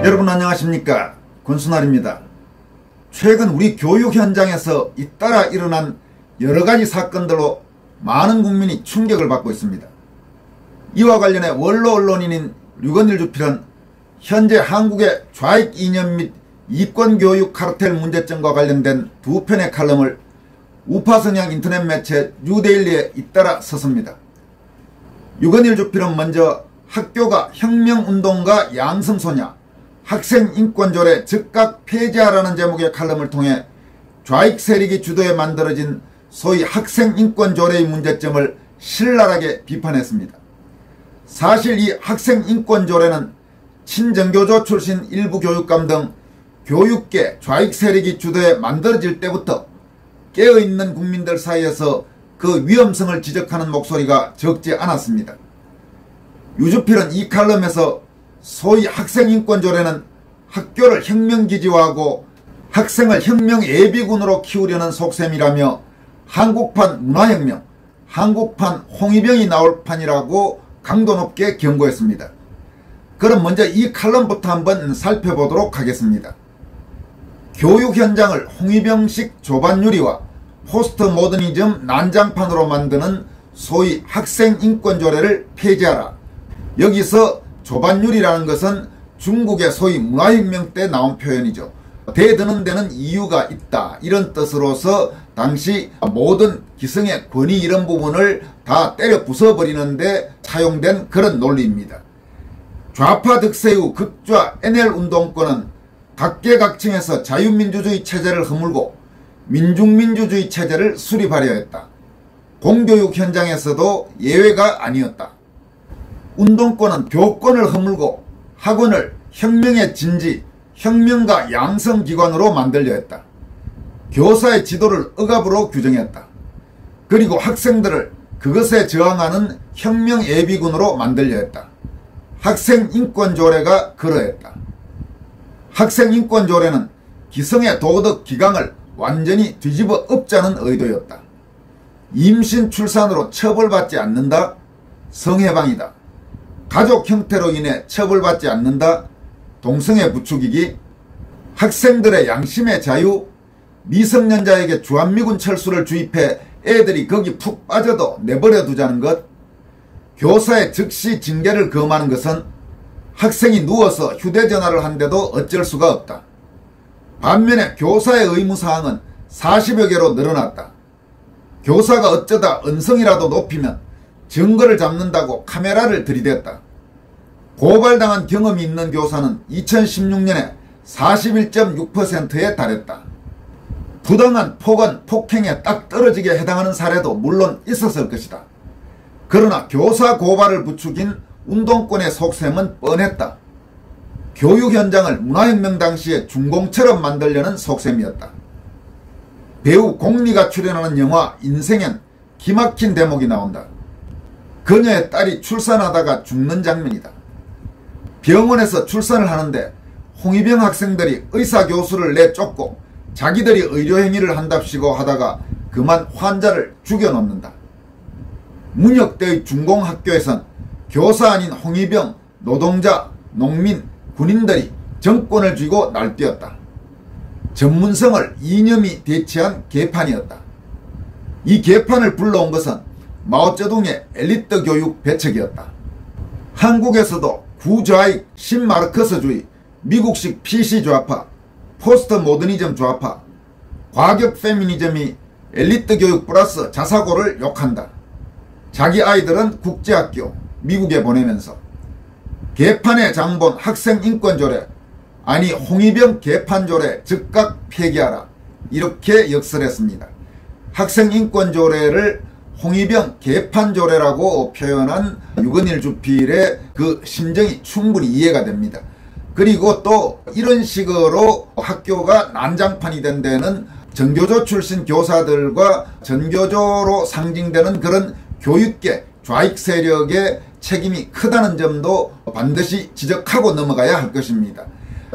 여러분 안녕하십니까, 권순알입니다. 최근 우리 교육 현장에서 잇따라 일어난 여러가지 사건들로 많은 국민이 충격을 받고 있습니다. 이와 관련해 원로 언론인인 류건일 주필은 현재 한국의 좌익 이념 및 이권교육 카르텔 문제점과 관련된 두 편의 칼럼을 우파 성향 인터넷 매체 뉴데일리에 잇따라 썼습니다. 류건일 주필은 먼저 학교가 혁명운동가 양성소냐, 학생인권조례 즉각 폐지하라는 제목의 칼럼을 통해 좌익 세력이 주도해 만들어진 소위 학생인권조례의 문제점을 신랄하게 비판했습니다. 사실 이 학생인권조례는 친정교조 출신 일부 교육감 등 교육계 좌익 세력이 주도해 만들어질 때부터 깨어있는 국민들 사이에서 그 위험성을 지적하는 목소리가 적지 않았습니다. 유주필은 이 칼럼에서 소위 학생인권조례는 학교를 혁명기지화하고 학생을 혁명 예비군으로 키우려는 속셈이라며 한국판 문화혁명, 한국판 홍위병이 나올 판이라고 강도 높게 경고했습니다. 그럼 먼저 이 칼럼부터 한번 살펴보도록 하겠습니다. 교육 현장을 홍위병식 조반유리와 포스트 모더니즘 난장판으로 만드는 소위 학생인권조례를 폐지하라. 여기서 조반유리라는 것은 중국의 소위 문화혁명 때 나온 표현이죠. 대드는 데는 이유가 있다, 이런 뜻으로서 당시 모든 기성의 권위 이런 부분을 다 때려 부숴버리는데 사용된 그런 논리입니다. 좌파 득세 후 극좌 NL 운동권은 각계각층에서 자유민주주의 체제를 허물고 민중민주주의 체제를 수립하려 했다. 공교육 현장에서도 예외가 아니었다. 운동권은 교권을 허물고 학원을 혁명의 진지, 혁명가 양성기관으로 만들려 했다. 교사의 지도를 억압으로 규정했다. 그리고 학생들을 그것에 저항하는 혁명 예비군으로 만들려 했다. 학생인권조례가 그러했다. 학생인권조례는 기성의 도덕 기강을 완전히 뒤집어 엎자는 의도였다. 임신 출산으로 처벌받지 않는다? 성해방이다. 가족 형태로 인해 처벌받지 않는다? 동성애 부추기기. 학생들의 양심의 자유. 미성년자에게 주한미군 철수를 주입해 애들이 거기 푹 빠져도 내버려 두자는 것. 교사의 즉시 징계를 금하는 것은 학생이 누워서 휴대전화를 한데도 어쩔 수가 없다. 반면에 교사의 의무사항은 40여 개로 늘어났다. 교사가 어쩌다 언성이라도 높이면 증거를 잡는다고 카메라를 들이댔다. 고발당한 경험이 있는 교사는 2016년에 41.6%에 달했다. 부당한 폭언, 폭행에 딱 떨어지게 해당하는 사례도 물론 있었을 것이다. 그러나 교사 고발을 부추긴 운동권의 속셈은 뻔했다. 교육 현장을 문화혁명 당시의 중공처럼 만들려는 속셈이었다. 배우 공리가 출연하는 영화 인생엔 기막힌 대목이 나온다. 그녀의 딸이 출산하다가 죽는 장면이다. 병원에서 출산을 하는데 홍위병 학생들이 의사 교수를 내쫓고 자기들이 의료행위를 한답시고 하다가 그만 환자를 죽여놓는다. 문혁대의 중공학교에선 교사 아닌 홍위병, 노동자, 농민, 군인들이 정권을 쥐고 날뛰었다. 전문성을 이념이 대체한 개판이었다. 이 개판을 불러온 것은 마오쩌둥의 엘리트 교육 배척이었다. 한국에서도 구좌익 신마르크스주의, 미국식 PC 좌파, 포스트 모더니즘 좌파, 과격 페미니즘이 엘리트 교육 플러스 자사고를 욕한다. 자기 아이들은 국제학교, 미국에 보내면서 개판의 장본 학생인권조례, 아니 홍위병 개판조례 즉각 폐기하라, 이렇게 역설했습니다. 학생인권조례를 홍위병 개판조례라고 표현한 류건일 주필의 그 심정이 충분히 이해가 됩니다. 그리고 또 이런 식으로 학교가 난장판이 된 데는 전교조 출신 교사들과 전교조로 상징되는 그런 교육계 좌익 세력의 책임이 크다는 점도 반드시 지적하고 넘어가야 할 것입니다.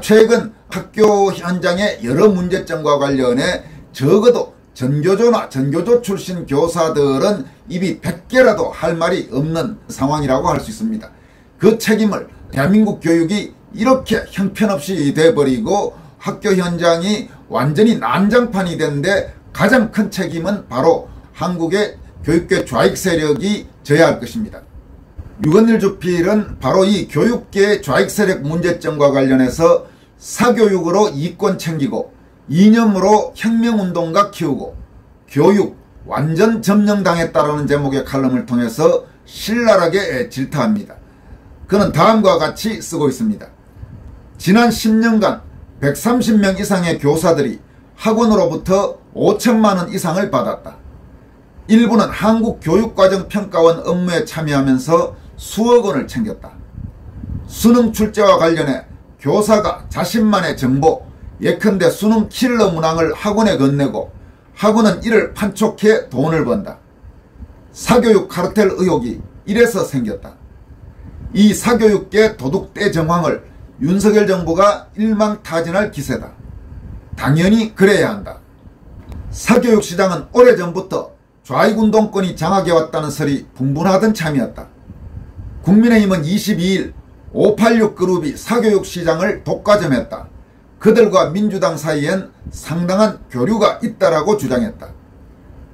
최근 학교 현장의 여러 문제점과 관련해 적어도 전교조나 전교조 출신 교사들은 입이 100개라도 할 말이 없는 상황이라고 할 수 있습니다. 그 책임을 대한민국 교육이 이렇게 형편없이 돼버리고 학교 현장이 완전히 난장판이 됐는데 가장 큰 책임은 바로 한국의 교육계 좌익 세력이 져야 할 것입니다. 유건일 주필은 바로 이 교육계의 좌익 세력 문제점과 관련해서 사교육으로 이권 챙기고 이념으로 혁명운동가 키우고 교육 완전 점령당했다라는 제목의 칼럼을 통해서 신랄하게 질타합니다. 그는 다음과 같이 쓰고 있습니다. 지난 10년간 130명 이상의 교사들이 학원으로부터 5천만 원 이상을 받았다. 일부는 한국교육과정평가원 업무에 참여하면서 수억 원을 챙겼다. 수능 출제와 관련해 교사가 자신만의 정보, 예컨대 수능 킬러 문항을 학원에 건네고 학원은 이를 판촉해 돈을 번다. 사교육 카르텔 의혹이 이래서 생겼다. 이 사교육계 도둑대 정황을 윤석열 정부가 일망타진할 기세다. 당연히 그래야 한다. 사교육 시장은 오래전부터 좌익운동권이 장악해왔다는 설이 분분하던 참이었다. 국민의힘은 22일 586 그룹이 사교육 시장을 독과점했다. 그들과 민주당 사이엔 상당한 교류가 있다라고 주장했다.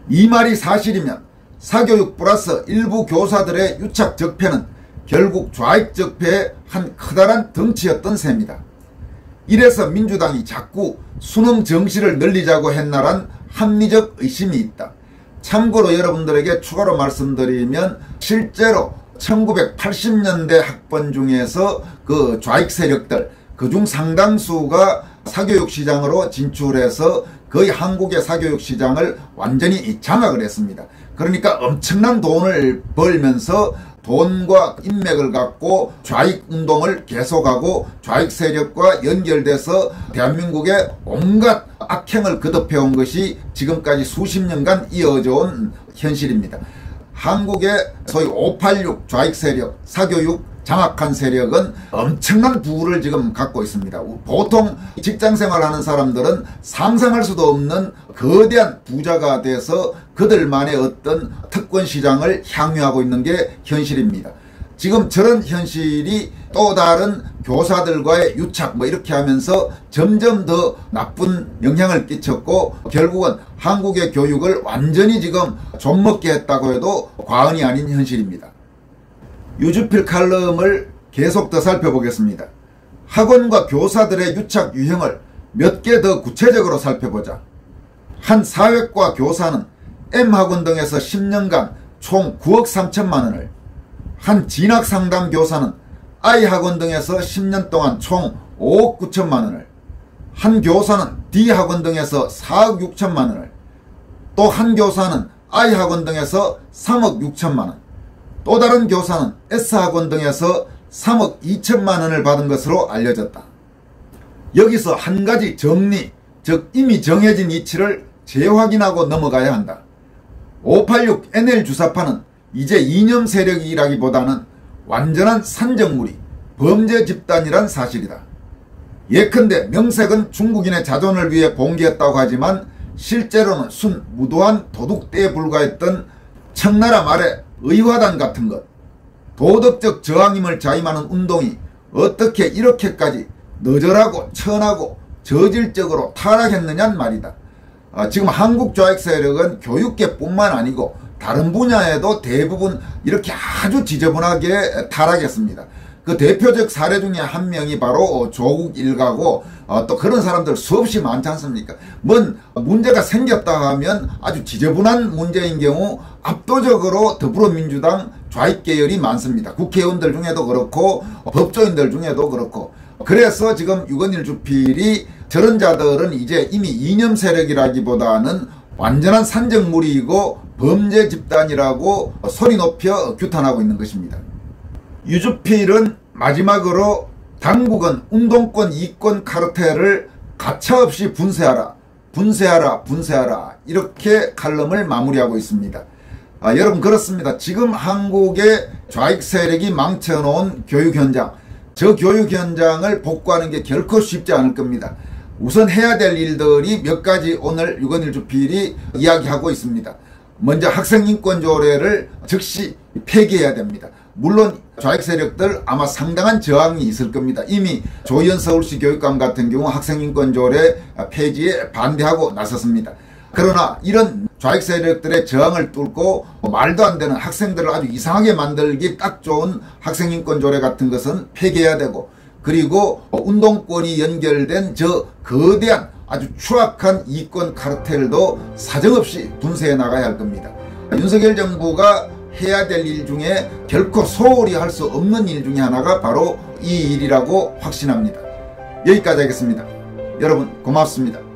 이 말이 사실이면 사교육 플러스 일부 교사들의 유착 적폐는 결국 좌익 적폐의 한 커다란 덩치였던 셈이다. 이래서 민주당이 자꾸 수능 정시를 늘리자고 했나란 합리적 의심이 있다. 참고로 여러분들에게 추가로 말씀드리면 실제로 1980년대 학번 중에서 그 좌익 세력들 그중 상당수가 사교육 시장으로 진출해서 거의 한국의 사교육 시장을 완전히 장악을 했습니다. 그러니까 엄청난 돈을 벌면서 돈과 인맥을 갖고 좌익 운동을 계속하고 좌익 세력과 연결돼서 대한민국의 온갖 악행을 거듭해온 것이 지금까지 수십 년간 이어져 온 현실입니다. 한국의 소위 586 좌익 세력, 사교육 장악한 세력은 엄청난 부를 지금 갖고 있습니다. 보통 직장생활하는 사람들은 상상할 수도 없는 거대한 부자가 돼서 그들만의 어떤 특권 시장을 향유하고 있는 게 현실입니다. 지금 저런 현실이 또 다른 교사들과의 유착 이렇게 하면서 점점 더 나쁜 영향을 끼쳤고 결국은 한국의 교육을 완전히 지금 좀먹게 했다고 해도 과언이 아닌 현실입니다. 유주필 칼럼을 계속 더 살펴보겠습니다. 학원과 교사들의 유착 유형을 몇 개 더 구체적으로 살펴보자. 한 사회과 교사는 M학원 등에서 10년간 총 9억 3천만 원을, 한 진학상담 교사는 I학원 등에서 10년 동안 총 5억 9천만 원을, 한 교사는 D학원 등에서 4억 6천만 원을, 또 한 교사는 I학원 등에서 3억 6천만 원, 또 다른 교사는 S학원 등에서 3억 2천만 원을 받은 것으로 알려졌다. 여기서 한 가지 정리, 즉 이미 정해진 이치를 재확인하고 넘어가야 한다. 586 NL 주사파는 이제 이념 세력이라기보다는 완전한 산적무리, 범죄 집단이란 사실이다. 예컨대 명색은 중국인의 자존을 위해 봉기했다고 하지만 실제로는 순 무도한 도둑대에 불과했던 청나라 말의 의화단 같은 것, 도덕적 저항임을 자임하는 운동이 어떻게 이렇게까지 너절하고 천하고 저질적으로 타락했느냐는 말이다. 지금 한국 좌익 세력은 교육계뿐만 아니고 다른 분야에도 대부분 이렇게 아주 지저분하게 타락했습니다. 그 대표적 사례 중에 한 명이 바로 조국 일가고 또 그런 사람들 수없이 많지 않습니까? 뭔 문제가 생겼다 하면 아주 지저분한 문제인 경우 압도적으로 더불어민주당 좌익 계열이 많습니다. 국회의원들 중에도 그렇고 법조인들 중에도 그렇고. 그래서 지금 유건일 주필이 저런 자들은 이제 이미 이념 세력이라기보다는 완전한 산적무리이고 범죄 집단이라고 소리 높여 규탄하고 있는 것입니다. 유주필은 마지막으로 당국은 운동권 이권 카르텔을 가차없이 분쇄하라, 분쇄하라, 분쇄하라 이렇게 칼럼을 마무리하고 있습니다. 여러분 그렇습니다. 지금 한국의 좌익 세력이 망쳐놓은 교육 현장, 저 교육 현장을 복구하는 게 결코 쉽지 않을 겁니다. 우선 해야 될 일들이 몇 가지 오늘 유건일 주필이 이야기하고 있습니다. 먼저 학생인권조례를 즉시 폐기해야 됩니다. 물론 좌익 세력들 아마 상당한 저항이 있을 겁니다. 이미 조희연 서울시 교육감 같은 경우 학생인권조례 폐지에 반대하고 나섰습니다. 그러나 이런 좌익 세력들의 저항을 뚫고 말도 안 되는 학생들을 아주 이상하게 만들기 딱 좋은 학생인권조례 같은 것은 폐기해야 되고, 그리고 운동권이 연결된 저 거대한 아주 추악한 이권 카르텔도 사정없이 분쇄해 나가야 할 겁니다. 윤석열 정부가 해야 될 일 중에 결코 소홀히 할 수 없는 일 중에 하나가 바로 이 일이라고 확신합니다. 여기까지 하겠습니다. 여러분 고맙습니다.